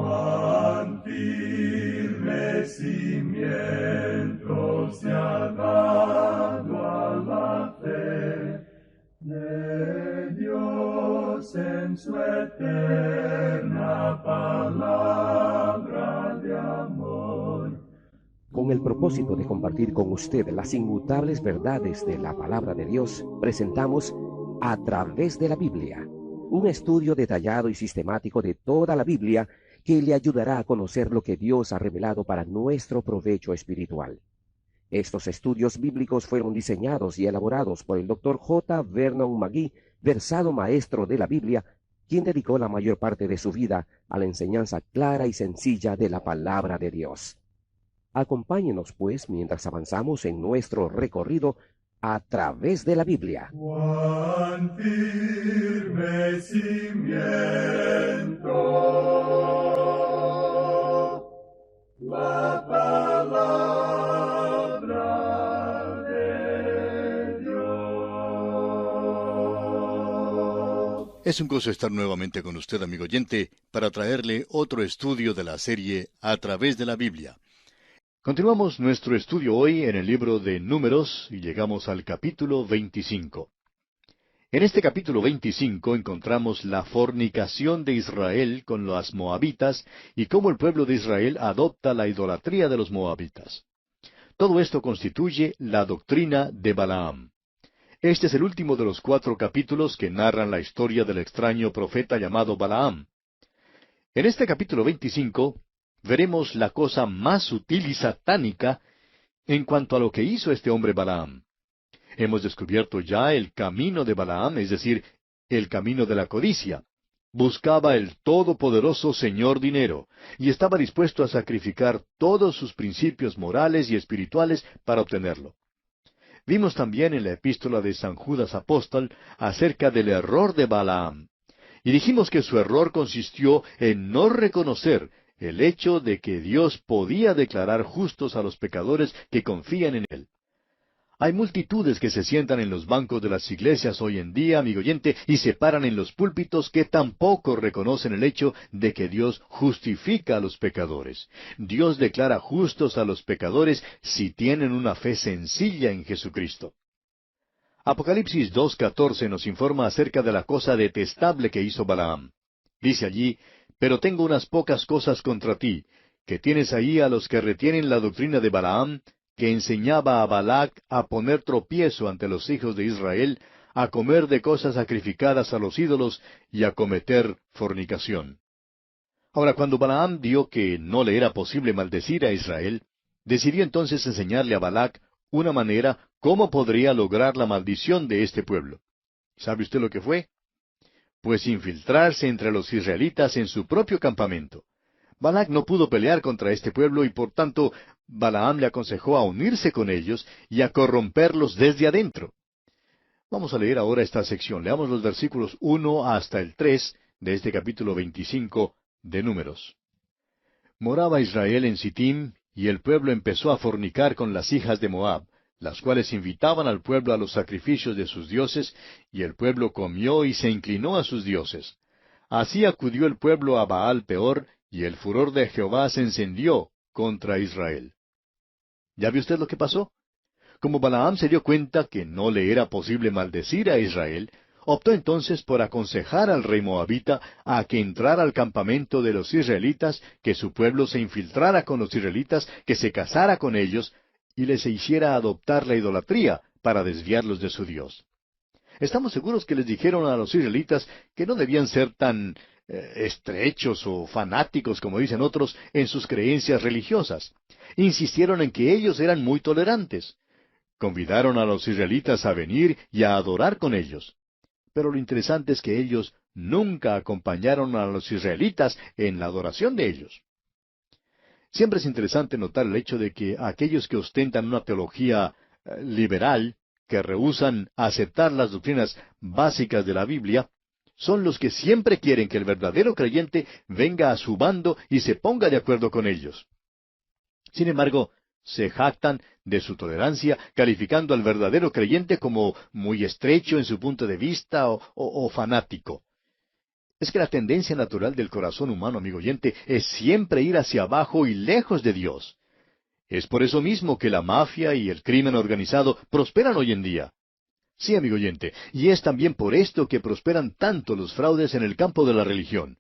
cuán firme cimiento se ha dado a la fe de Dios en su eterna palabra de amor. Con el propósito de compartir con usted las inmutables verdades de la palabra de Dios, presentamos A través de la Biblia, un estudio detallado y sistemático de toda la Biblia que le ayudará a conocer lo que Dios ha revelado para nuestro provecho espiritual. Estos estudios bíblicos fueron diseñados y elaborados por el Dr. J. Vernon McGee, versado maestro de la Biblia, quien dedicó la mayor parte de su vida a la enseñanza clara y sencilla de la palabra de Dios. Acompáñenos, pues, mientras avanzamos en nuestro recorrido a través de la Biblia. Cuán firme cimiento la palabra de Dios. Es un gozo estar nuevamente con usted, amigo oyente, para traerle otro estudio de la serie A través de la Biblia. Continuamos nuestro estudio hoy en el libro de Números y llegamos al capítulo 25. En este capítulo 25 encontramos la fornicación de Israel con las moabitas y cómo el pueblo de Israel adopta la idolatría de los moabitas. Todo esto constituye la doctrina de Balaam. Este es el último de los 4 capítulos que narran la historia del extraño profeta llamado Balaam. En este capítulo 25 veremos la cosa más sutil y satánica en cuanto a lo que hizo este hombre Balaam. Hemos descubierto ya el camino de Balaam, es decir, el camino de la codicia. Buscaba el todopoderoso Señor dinero, y estaba dispuesto a sacrificar todos sus principios morales y espirituales para obtenerlo. Vimos también en la epístola de San Judas Apóstol acerca del error de Balaam. Y dijimos que su error consistió en no reconocer el hecho de que Dios podía declarar justos a los pecadores que confían en Él. Hay multitudes que se sientan en los bancos de las iglesias hoy en día, amigo oyente, y se paran en los púlpitos que tampoco reconocen el hecho de que Dios justifica a los pecadores. Dios declara justos a los pecadores si tienen una fe sencilla en Jesucristo. Apocalipsis 2:14 nos informa acerca de la cosa detestable que hizo Balaam. Dice allí: «Pero tengo unas pocas cosas contra ti, que tienes ahí a los que retienen la doctrina de Balaam, que enseñaba a Balac a poner tropiezo ante los hijos de Israel, a comer de cosas sacrificadas a los ídolos y a cometer fornicación». Ahora, cuando Balaam vio que no le era posible maldecir a Israel, decidió entonces enseñarle a Balac una manera cómo podría lograr la maldición de este pueblo. ¿Sabe usted lo que fue? Pues infiltrarse entre los israelitas en su propio campamento. Balac no pudo pelear contra este pueblo y por tanto Balaam le aconsejó a unirse con ellos y a corromperlos desde adentro. Vamos a leer ahora esta sección. Leamos los versículos 1 hasta el 3 de este capítulo 25 de Números. Moraba Israel en Sittim, y el pueblo empezó a fornicar con las hijas de Moab, las cuales invitaban al pueblo a los sacrificios de sus dioses, y el pueblo comió y se inclinó a sus dioses. Así acudió el pueblo a Baal Peor, y el furor de Jehová se encendió contra Israel. ¿Ya vio usted lo que pasó? Como Balaam se dio cuenta que no le era posible maldecir a Israel, optó entonces por aconsejar al rey moabita a que entrara al campamento de los israelitas, que su pueblo se infiltrara con los israelitas, que se casara con ellos, y les hiciera adoptar la idolatría para desviarlos de su Dios. Estamos seguros que les dijeron a los israelitas que no debían ser tan estrechos o fanáticos, como dicen otros, en sus creencias religiosas. Insistieron en que ellos eran muy tolerantes. Convidaron a los israelitas a venir y a adorar con ellos. Pero lo interesante es que ellos nunca acompañaron a los israelitas en la adoración de ellos. Siempre es interesante notar el hecho de que aquellos que ostentan una teología liberal, que rehúsan aceptar las doctrinas básicas de la Biblia, son los que siempre quieren que el verdadero creyente venga a su bando y se ponga de acuerdo con ellos. Sin embargo, se jactan de su tolerancia, calificando al verdadero creyente como muy estrecho en su punto de vista o fanático. Es que la tendencia natural del corazón humano, amigo oyente, es siempre ir hacia abajo y lejos de Dios. Es por eso mismo que la mafia y el crimen organizado prosperan hoy en día. Sí, amigo oyente, y es también por esto que prosperan tanto los fraudes en el campo de la religión.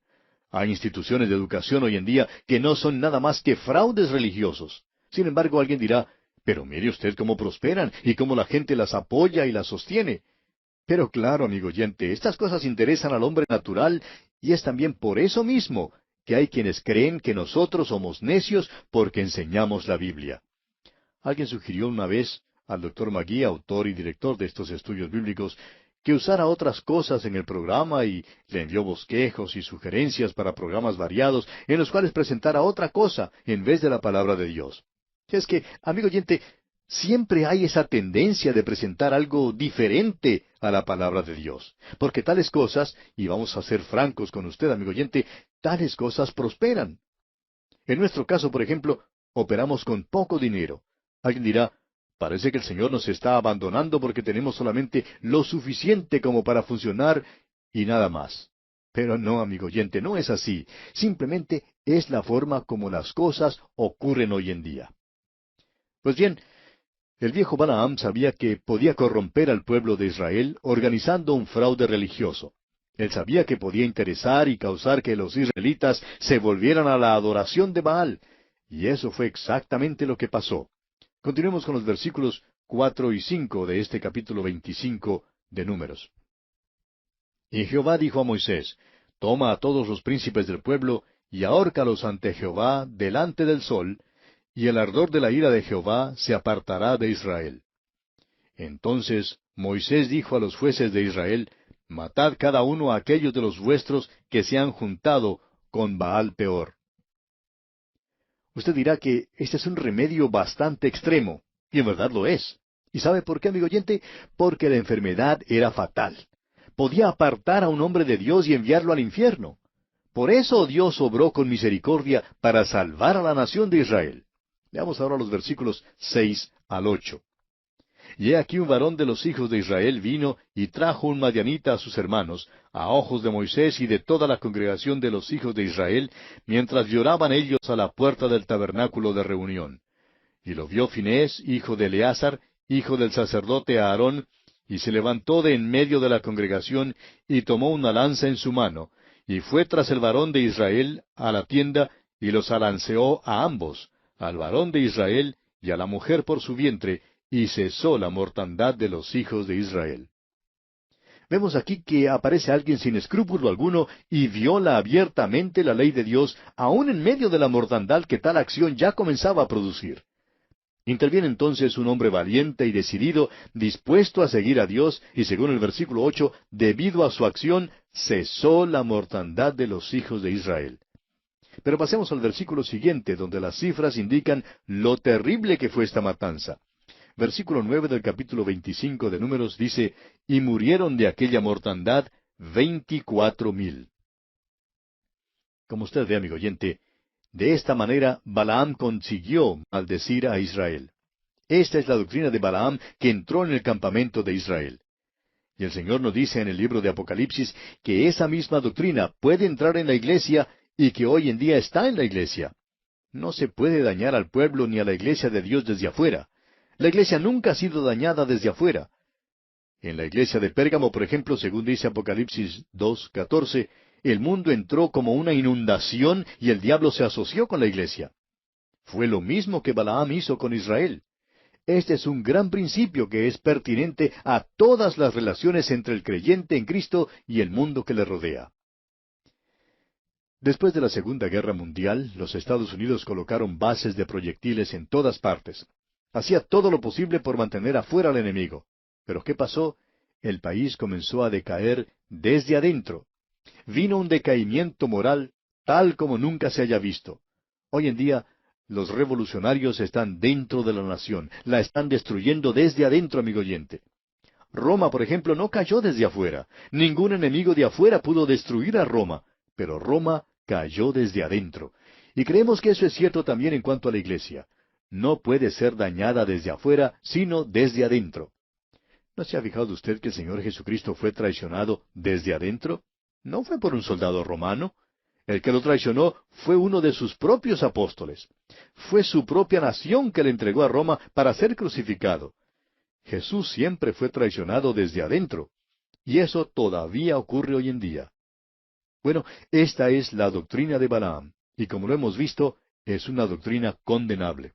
Hay instituciones de educación hoy en día que no son nada más que fraudes religiosos. Sin embargo, alguien dirá, pero mire usted cómo prosperan y cómo la gente las apoya y las sostiene. Pero claro, amigo oyente, estas cosas interesan al hombre natural y es también por eso mismo que hay quienes creen que nosotros somos necios porque enseñamos la Biblia. Alguien sugirió una vez al doctor Magui, autor y director de estos estudios bíblicos, que usara otras cosas en el programa y le envió bosquejos y sugerencias para programas variados en los cuales presentara otra cosa en vez de la palabra de Dios. Es que, amigo oyente, siempre hay esa tendencia de presentar algo diferente a la palabra de Dios, porque tales cosas, y vamos a ser francos con usted, amigo oyente, tales cosas prosperan. En nuestro caso, por ejemplo, operamos con poco dinero. Alguien dirá, parece que el Señor nos está abandonando porque tenemos solamente lo suficiente como para funcionar y nada más. Pero no, amigo oyente, no es así. Simplemente es la forma como las cosas ocurren hoy en día. Pues bien, el viejo Balaam sabía que podía corromper al pueblo de Israel organizando un fraude religioso. Él sabía que podía interesar y causar que los israelitas se volvieran a la adoración de Baal. Y eso fue exactamente lo que pasó. Continuemos con los versículos 4 y 5 de este capítulo 25 de Números. Y Jehová dijo a Moisés, toma a todos los príncipes del pueblo y ahórcalos ante Jehová delante del sol, y el ardor de la ira de Jehová se apartará de Israel. Entonces Moisés dijo a los jueces de Israel, matad cada uno a aquellos de los vuestros que se han juntado con Baal peor. Usted dirá que este es un remedio bastante extremo, y en verdad lo es. ¿Y sabe por qué, amigo oyente? Porque la enfermedad era fatal. Podía apartar a un hombre de Dios y enviarlo al infierno. Por eso Dios obró con misericordia para salvar a la nación de Israel. Veamos ahora los versículos 6 al 8. Y he aquí un varón de los hijos de Israel vino y trajo un madianita a sus hermanos, a ojos de Moisés y de toda la congregación de los hijos de Israel, mientras lloraban ellos a la puerta del tabernáculo de reunión. Y lo vio Finés, hijo de Eleazar, hijo del sacerdote Aarón, y se levantó de en medio de la congregación, y tomó una lanza en su mano, y fue tras el varón de Israel a la tienda, y los alanceó a ambos, al varón de Israel y a la mujer por su vientre, y cesó la mortandad de los hijos de Israel. Vemos aquí que aparece alguien sin escrúpulo alguno y viola abiertamente la ley de Dios, aun en medio de la mortandad que tal acción ya comenzaba a producir. Interviene entonces un hombre valiente y decidido, dispuesto a seguir a Dios, y según el versículo 8, debido a su acción, cesó la mortandad de los hijos de Israel. Pero pasemos al versículo siguiente, donde las cifras indican lo terrible que fue esta matanza. Versículo 9 del capítulo 25 de Números dice, y murieron de aquella mortandad 24,000. Como usted ve, amigo oyente, de esta manera Balaam consiguió maldecir a Israel. Esta es la doctrina de Balaam que entró en el campamento de Israel. Y el Señor nos dice en el libro de Apocalipsis que esa misma doctrina puede entrar en la iglesia y que hoy en día está en la iglesia. No se puede dañar al pueblo ni a la iglesia de Dios desde afuera. La iglesia nunca ha sido dañada desde afuera. En la iglesia de Pérgamo, por ejemplo, según dice Apocalipsis 2:14, el mundo entró como una inundación y el diablo se asoció con la iglesia. Fue lo mismo que Balaam hizo con Israel. Este es un gran principio que es pertinente a todas las relaciones entre el creyente en Cristo y el mundo que le rodea. Después de la Segunda Guerra Mundial, los Estados Unidos colocaron bases de proyectiles en todas partes. Hacía todo lo posible por mantener afuera al enemigo. Pero ¿qué pasó? El país comenzó a decaer desde adentro. Vino un decaimiento moral tal como nunca se haya visto. Hoy en día, los revolucionarios están dentro de la nación, la están destruyendo desde adentro, amigo oyente. Roma, por ejemplo, no cayó desde afuera. Ningún enemigo de afuera pudo destruir a Roma, pero Roma cayó desde adentro. Y creemos que eso es cierto también en cuanto a la iglesia. No puede ser dañada desde afuera, sino desde adentro. ¿No se ha fijado usted que el Señor Jesucristo fue traicionado desde adentro? No fue por un soldado romano. El que lo traicionó fue uno de sus propios apóstoles. Fue su propia nación que le entregó a Roma para ser crucificado. Jesús siempre fue traicionado desde adentro. Y eso todavía ocurre hoy en día. Bueno, esta es la doctrina de Balaam, y como lo hemos visto, es una doctrina condenable.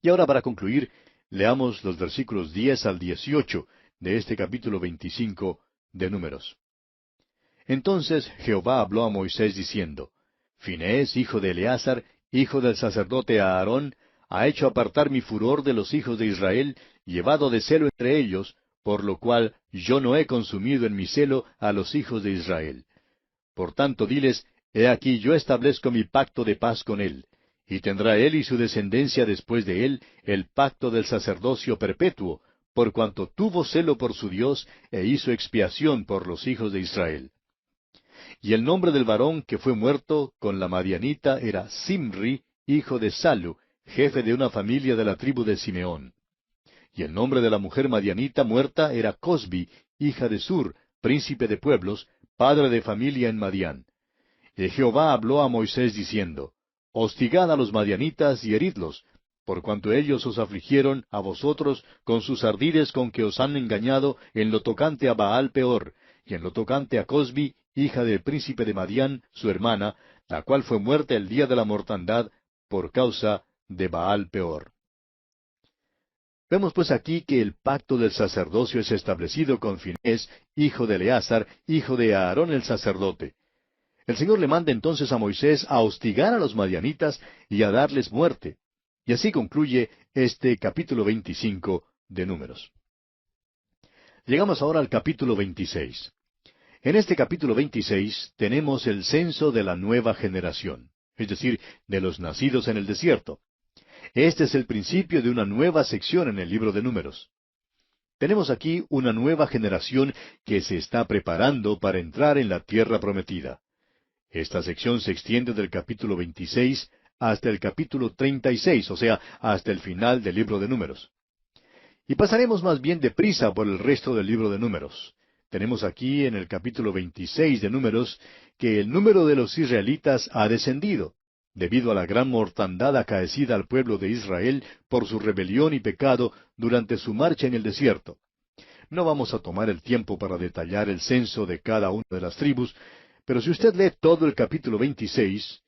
Y ahora para concluir, leamos los versículos 10 al 18 de este capítulo 25 de Números. Entonces Jehová habló a Moisés diciendo, Finehés, hijo de Eleazar, hijo del sacerdote Aarón, ha hecho apartar mi furor de los hijos de Israel, llevado de celo entre ellos, por lo cual yo no he consumido en mi celo a los hijos de Israel. Por tanto diles, he aquí yo establezco mi pacto de paz con él, y tendrá él y su descendencia después de él el pacto del sacerdocio perpetuo, por cuanto tuvo celo por su Dios e hizo expiación por los hijos de Israel. Y el nombre del varón que fue muerto con la madianita era Simri, hijo de Salu, jefe de una familia de la tribu de Simeón. Y el nombre de la mujer madianita muerta era Cosbi, hija de Sur, príncipe de pueblos, padre de familia en Madián. Y Jehová habló a Moisés diciendo, Hostigad a los madianitas y heridlos, por cuanto ellos os afligieron a vosotros con sus ardides con que os han engañado en lo tocante a Baal Peor, y en lo tocante a Cosbi, hija del príncipe de Madián, su hermana, la cual fue muerta el día de la mortandad por causa de Baal Peor. Vemos pues aquí que el pacto del sacerdocio es establecido con Finehés, hijo de Eleazar, hijo de Aarón el sacerdote. El Señor le manda entonces a Moisés a hostigar a los madianitas y a darles muerte. Y así concluye este capítulo 25 de Números. Llegamos ahora al capítulo 26. En este capítulo 26 tenemos el censo de la nueva generación, es decir, de los nacidos en el desierto. Este es el principio de una nueva sección en el libro de Números. Tenemos aquí una nueva generación que se está preparando para entrar en la tierra prometida. Esta sección se extiende del capítulo 26 hasta el capítulo 36, o sea, hasta el final del libro de Números. Y pasaremos más bien deprisa por el resto del libro de Números. Tenemos aquí en el capítulo 26 de Números que el número de los israelitas ha descendido, debido a la gran mortandad acaecida al pueblo de Israel por su rebelión y pecado durante su marcha en el desierto. No vamos a tomar el tiempo para detallar el censo de cada una de las tribus, pero si usted lee todo el capítulo 26,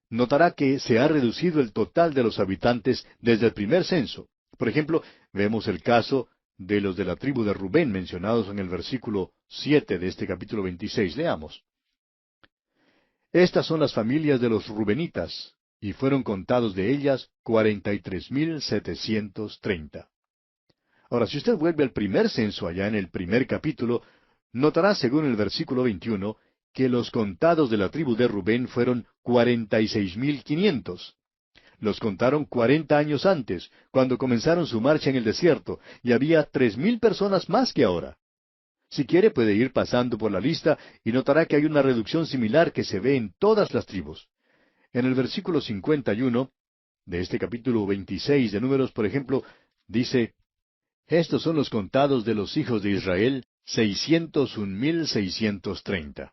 notará que se ha reducido el total de los habitantes desde el primer censo. Por ejemplo, vemos el caso de los de la tribu de Rubén mencionados en el versículo 7 de este capítulo 26. Leamos. Estas son las familias de los rubenitas, y fueron contados de ellas 43,730. Ahora, si usted vuelve al primer censo allá en el primer capítulo, notará, según el versículo 21, que los contados de la tribu de Rubén fueron 46,500. Los contaron 40 años antes, cuando comenzaron su marcha en el desierto, y había 3,000 personas más que ahora. Si quiere puede ir pasando por la lista y notará que hay una reducción similar que se ve en todas las tribus. En el versículo 51 de este capítulo 26 de Números, por ejemplo, dice, Estos son los contados de los hijos de Israel, 601,630.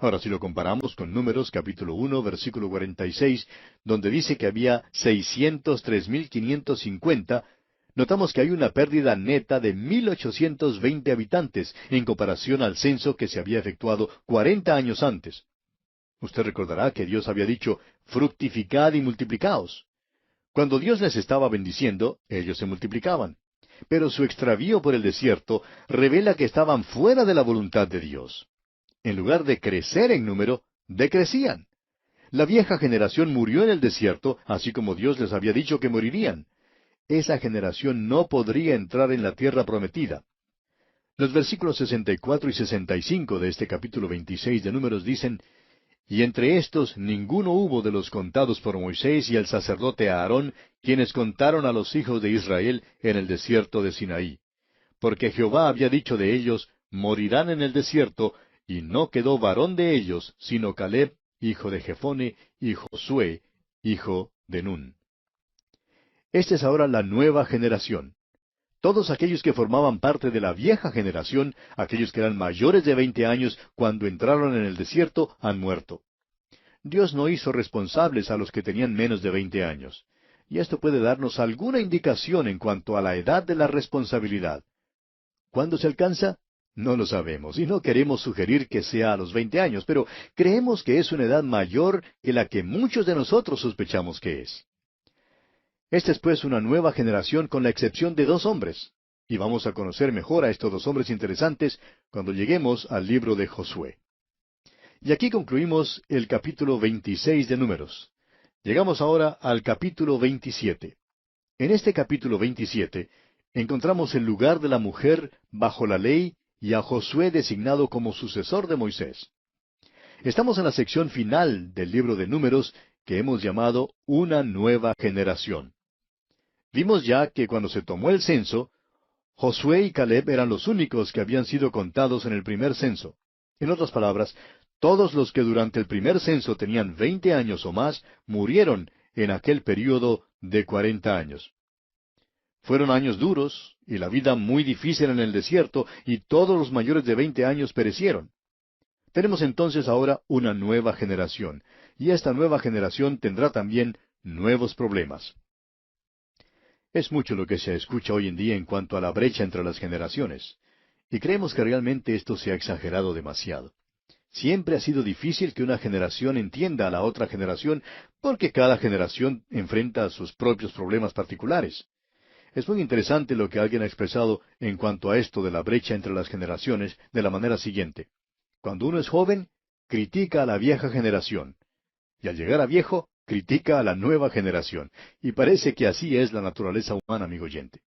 Ahora, si lo comparamos con Números capítulo 1, versículo 46, donde dice que había 603,550, notamos que hay una pérdida neta de 1,820 habitantes en comparación al censo que se había efectuado 40 años antes. Usted recordará que Dios había dicho, fructificad y multiplicaos. Cuando Dios les estaba bendiciendo, ellos se multiplicaban. Pero su extravío por el desierto revela que estaban fuera de la voluntad de Dios. En lugar de crecer en número, decrecían. La vieja generación murió en el desierto, así como Dios les había dicho que morirían. Esa generación no podría entrar en la tierra prometida. Los versículos 64 y 65 de este capítulo 26 de Números dicen, Y entre estos ninguno hubo de los contados por Moisés y el sacerdote Aarón, quienes contaron a los hijos de Israel en el desierto de Sinaí. Porque Jehová había dicho de ellos, morirán en el desierto, y no quedó varón de ellos, sino Caleb, hijo de Jefone, y Josué, hijo de Nun. Esta es ahora la nueva generación. Todos aquellos que formaban parte de la vieja generación, aquellos que eran mayores de 20 años cuando entraron en el desierto, han muerto. Dios no hizo responsables a los que tenían menos de 20 años. Y esto puede darnos alguna indicación en cuanto a la edad de la responsabilidad. ¿Cuándo se alcanza? No lo sabemos, y no queremos sugerir que sea a los 20 años, pero creemos que es una edad mayor que la que muchos de nosotros sospechamos que es. Esta es pues una nueva generación con la excepción de 2 hombres, y vamos a conocer mejor a estos 2 hombres interesantes cuando lleguemos al libro de Josué. Y aquí concluimos el capítulo 26 de Números. Llegamos ahora al capítulo 27. En este capítulo 27 encontramos el lugar de la mujer bajo la ley y a Josué designado como sucesor de Moisés. Estamos en la sección final del libro de Números que hemos llamado Una nueva generación. Vimos ya que cuando se tomó el censo, Josué y Caleb eran los únicos que habían sido contados en el primer censo. En otras palabras, todos los que durante el primer censo tenían 20 años o más murieron en aquel período de 40 años. Fueron años duros y la vida muy difícil en el desierto, y todos los mayores de 20 años perecieron. Tenemos entonces ahora una nueva generación, y esta nueva generación tendrá también nuevos problemas. Es mucho lo que se escucha hoy en día en cuanto a la brecha entre las generaciones, y creemos que realmente esto se ha exagerado demasiado. Siempre ha sido difícil que una generación entienda a la otra generación, porque cada generación enfrenta sus propios problemas particulares. Es muy interesante lo que alguien ha expresado en cuanto a esto de la brecha entre las generaciones de la manera siguiente. Cuando uno es joven, critica a la vieja generación, y al llegar a viejo, critica a la nueva generación. Y parece que así es la naturaleza humana, amigo oyente.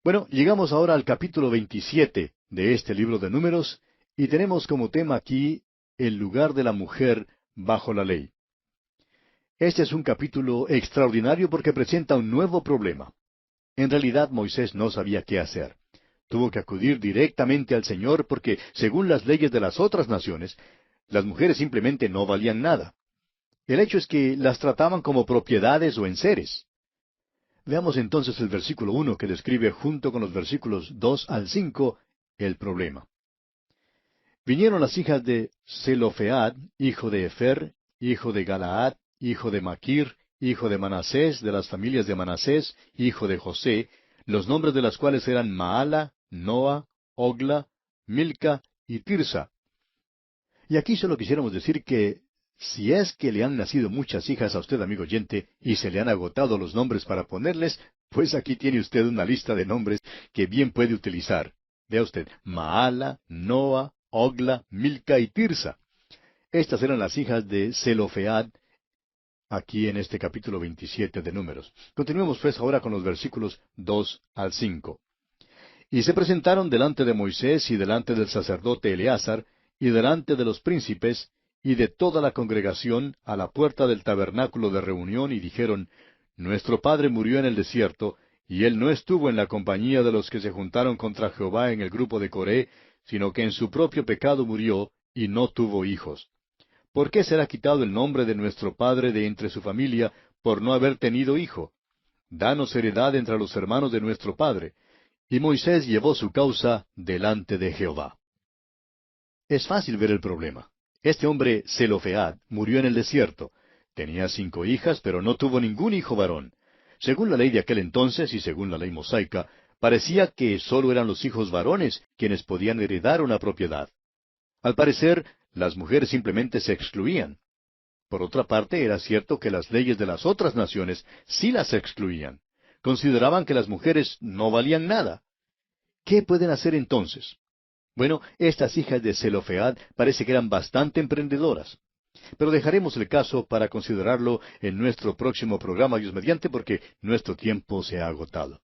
Bueno, llegamos ahora al capítulo 27 de este libro de Números, y tenemos como tema aquí el lugar de la mujer bajo la ley. Este es un capítulo extraordinario porque presenta un nuevo problema. En realidad Moisés no sabía qué hacer. Tuvo que acudir directamente al Señor porque, según las leyes de las otras naciones, las mujeres simplemente no valían nada. El hecho es que las trataban como propiedades o enseres. Veamos entonces el versículo 1 que describe junto con los versículos 2 al 5 el problema. Vinieron las hijas de Zelofead, hijo de Efer, hijo de Galaad, hijo de Maquir, hijo de Manasés, de las familias de Manasés, hijo de José, los nombres de las cuales eran Maala, Noa, Ogla, Milca y Tirsa. Y aquí solo quisiéramos decir que si es que le han nacido muchas hijas a usted, amigo oyente, y se le han agotado los nombres para ponerles, pues aquí tiene usted una lista de nombres que bien puede utilizar. Vea usted, Maala, Noa, Ogla, Milca y Tirsa. Estas eran las hijas de Zelofead, aquí en este capítulo 27 de Números. Continuemos pues ahora con los versículos 2 al 5. Y se presentaron delante de Moisés y delante del sacerdote Eleazar, y delante de los príncipes, y de toda la congregación, a la puerta del tabernáculo de reunión, y dijeron, Nuestro padre murió en el desierto, y él no estuvo en la compañía de los que se juntaron contra Jehová en el grupo de Coré, sino que en su propio pecado murió, y no tuvo hijos. ¿Por qué será quitado el nombre de nuestro padre de entre su familia, por no haber tenido hijo? Danos heredad entre los hermanos de nuestro padre. Y Moisés llevó su causa delante de Jehová. Es fácil ver el problema. Este hombre, Zelofead, murió en el desierto. Tenía 5 hijas, pero no tuvo ningún hijo varón. Según la ley de aquel entonces y según la ley mosaica, parecía que sólo eran los hijos varones quienes podían heredar una propiedad. Al parecer, las mujeres simplemente se excluían. Por otra parte, era cierto que las leyes de las otras naciones sí las excluían. Consideraban que las mujeres no valían nada. ¿Qué pueden hacer entonces? Bueno, estas hijas de Zelofead parece que eran bastante emprendedoras. Pero dejaremos el caso para considerarlo en nuestro próximo programa, Dios mediante, porque nuestro tiempo se ha agotado.